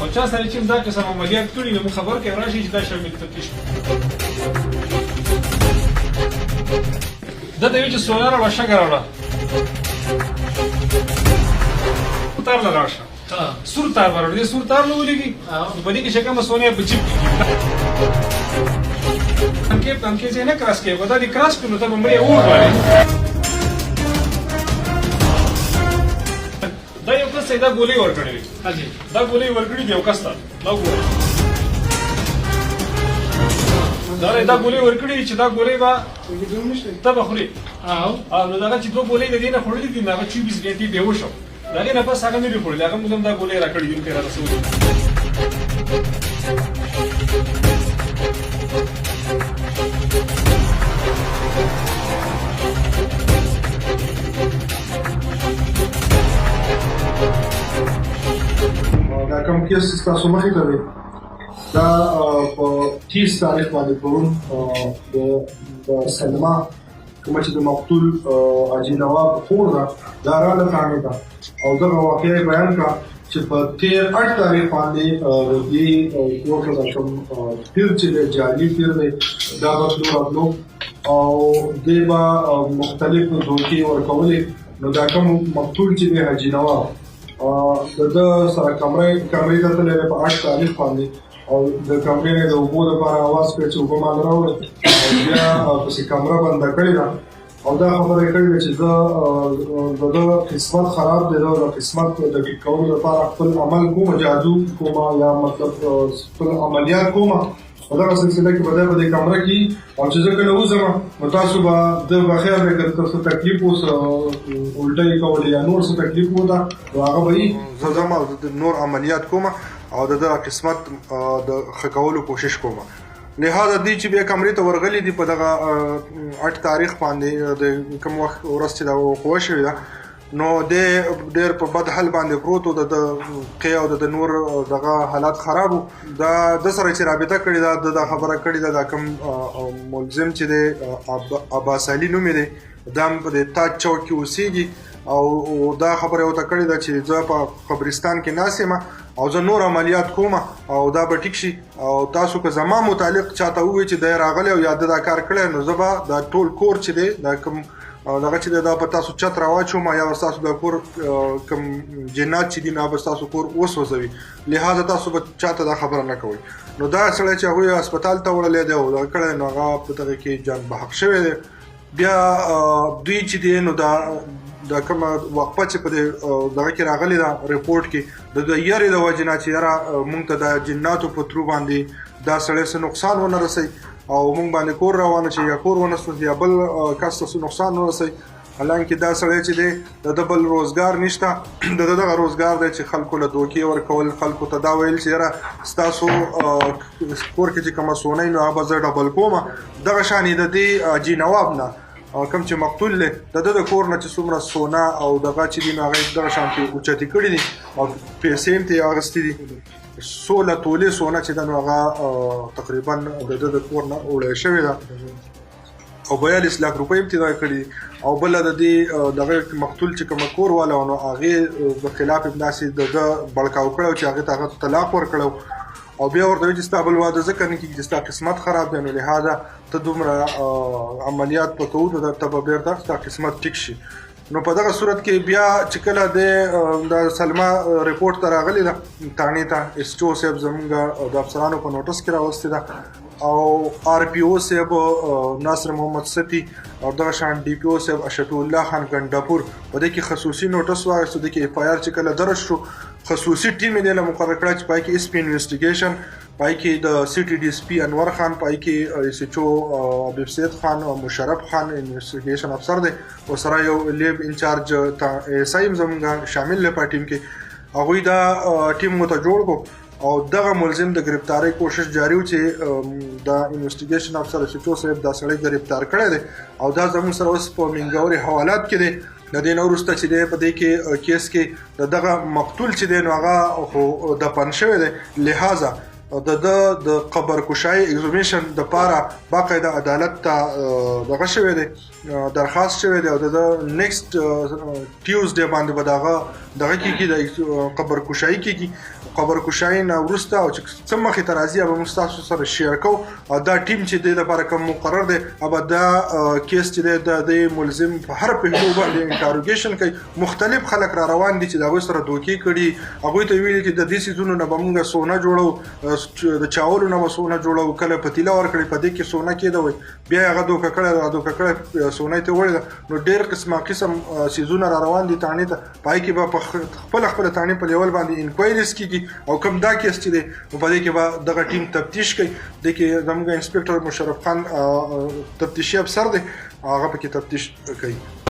او چا سره چې دا قسم عملیات کړي نو خبر کې راشي چې دا شامل تفتیش دا د یو چې سولار او شګر وړه تار لراشه سور تار ورور دي سور تار نو ولګي په دې کې شګه مسونه په چپ انکه چې نه کراس کې ودا دي کراس کړو ته مړې اور وایي دا یو څه دا ګولې ورکړې حاجی دا ګولې ورکړې دی یو کستا دا ګولې دا ګولې ورکړې چې دا ګولې با ته بخوري او نو دا چې دوه ګولې د دې نه خورلې دي نه 24 غنټې به وشو دا نه پس هغه نه خورلې هغه موږ دا ګولې راکړې دي تر رسول دا کوم کیس تاسو مخې ته دی دا په 30 تاریخ باندې پرون د سلما کوم چې د مقتول حاجي نواب خور ده دا راله کاڼې ده او دغه واقعه بیان کړه چې په 8 تاریخ باندې دې کوټه د کوم پیر چې د جعلي پیر دی دا راتلو او دې با مختلف دوکي ورکولې نو دا کوم مقتول چې دی حاجي نواب د سره کمرې ته تللی په 8 تاریخ باندې او د کمرې نه د اوبو دپاره اواز کړی چې اوبه مال راوړئ او بیا پسې کمره بنده کړې ده او دا خبره یې کړې ده چې زه د ده قسمت خراب دی د قسمت د ټیک کولو لپاره خپل عمل کوم جادو کوم یا مطلب خپل عملیات کوم په دغه سلسله کې به دی په دې کمره کې او چې زه کله وځم نو تاسو به د بخیر دی که څه تکلیف اوس الټه یې کولې یا نور څه تکلیف و ده نو هغه به یي زه ځم او نور عملیات کوم او د دغه قسمت د ښه کولو کوشش کوم لهذا دی چې بیا کمرې ته ورغلي دي په دغه 8 تاریخ باندې د کوم وخت ورځ چې دا وقوع شوې ده نو ډېر په بد حال باندې پروت و د قی او د نور دغه حالات خراب و دا د سره چې رابطه کړې ده د خبره کړې ده دا کوم ملزم چې دی عباس علي نوم یې دی دا هم په دې تاج چوک کې اوسېږي او دا خبره ورته کړې ده چې زه په قبرستان کې ناست یم او زه نور عملیات کوم او دا به ټیک شي او تاسو که زما متعلق چاته ووایي چې دی راغلی او یا د دا کار کړی نو زه به دا ټول کور چې دی دا کوم دغه چې دا په تاسو چت راواچوم یا ستاسو د کور کوم جنات چې دي نو به ستاسو کور وسوځوي لهذا تاسو به چاته دا خبره نه کوئ نو دا سړی چې هغوی هسپتال ته وړلی دی او دغه کړی نو هغه په دغه کې جان بحق شوی دی بیا دوی چې دی نو دا کومه وقفه چې په دغه کې راغلې ده رپورټ کې د یارې د وجې نه چې یاره مونږ ته د جناتو په ترو باندې دا سړی څه نقصان ونه رسوي او مونږ باندې کور روانه شي یا کور ونه سوځي یا بل کس ته څه نقصان ونه رسوي حالانکه دا سړی چې دی د بل روزګار نشته د دغه روزګار دی چې خلکو له دوکې ورکول خلکو ته دا ویل چې یاره ستاسو کور کې چې کومه سونی نو هغه به زه ډبل کوم دغه شان یې د دې حاجي نواب نه کوم چې مقتول دی د ده د کور نه چې څومره سونا او دغه چې دي نو هغه دغه شانتې اوچتې کړي دي او پیسې هم ترې اخیستې دي 16 تولې سونا چې ده نو هغه تقریبا د ده د کور نه وړی شوې ده او 42 لک روپۍ هم ترې کړي او بله د دې دغه مقتول چې کومه کور والا نو هغې د خلاف داسې د ده بړکاو کړی چې هغې ته هغه طلاق ورکړی او بیا ورته وایي چې ستا بل واده ځکه نه کېږي چې ستا قسمت خراب دی نو لهذا ته دومره عملیات په کوو نو ته به بېرته ستا قسمت ټیک شي نو په دغه صورت کې بیا چې کله د سلما رپورټ ته راغلی ده تاڼې ته ایس ټي او صاحب زموږ د افسرانو په نوټس کې راوستې ده او آر پی او صاحب ناصر محمد ستی او دغه شان ډي پی او صاحب اشرف الله خان ګنډاپور په دې کې خصوصي نوټس واخیستو د کې اف آی آر چې کله درج شو خصوصي ټیم یې دله مقرر کړی چې پای کې اس پی انویسټیګیشن پای کې د سی ټي ډي اس پي انور خان پای کې ایس ایچ او حبیب سید خان او مشرف خان انویسټیګیشن افسر دی او سره یو لیب انچارج ایس آی زموږ شامل دی په ټیم کې هغوی دا ټیم مو ته جوړ کړو او دغه ملزم د گرفتاری کوشش جاری و چې د انویسټیګیشن افسر ایس ایچ او صاحب دا سړی گرفتار کړی دی او دا زموږ سره اوس په منګوري حوالات کې دی د دې نه وروسته چې دی په دې کې کیس کې دغه مقتول چې دی نو هغه خو دفن شوی دی لهذا د قبرکشای ایگزیبیشن د پاره باقاعده عدالت ته دغه شوی دی درخواست شوی دی او د نیکسټ ټیوزډے باندې به دغه کیږي د قبرکشای کیږي قبرکشای نه وروسته او چې څه مخې ته راځي به موږ تاسو سره شیر کوو او دا ټیم چې دی لپاره کوم مقرر دی او دا کیس چې دی د ملزم په هر پهلو باندې انټروګیشن کوي مختلف خلک را روان دي چې د هغوی سره دوکې کړي هغوی ته ویلي چې د دې څیزونو نه به موږ سونه جوړو د چاولو نه به سونه جوړو کله پتیله ورکړي په دې کې سونه کېده وي بیا هغه دوکه کړی سونه ته وړي نو ډېر قسم څیزونه را روان دي تانې ته پای کې به خپل تانې په لیول باندې انکوایریز کیږي او کوم دا کیس چې دی په دې کې به دغه ټیم تفتیش کوي د کې زموږ انسپکټر مشرف خان تفتیشي افسر دی هغه پکې تفتیش کوي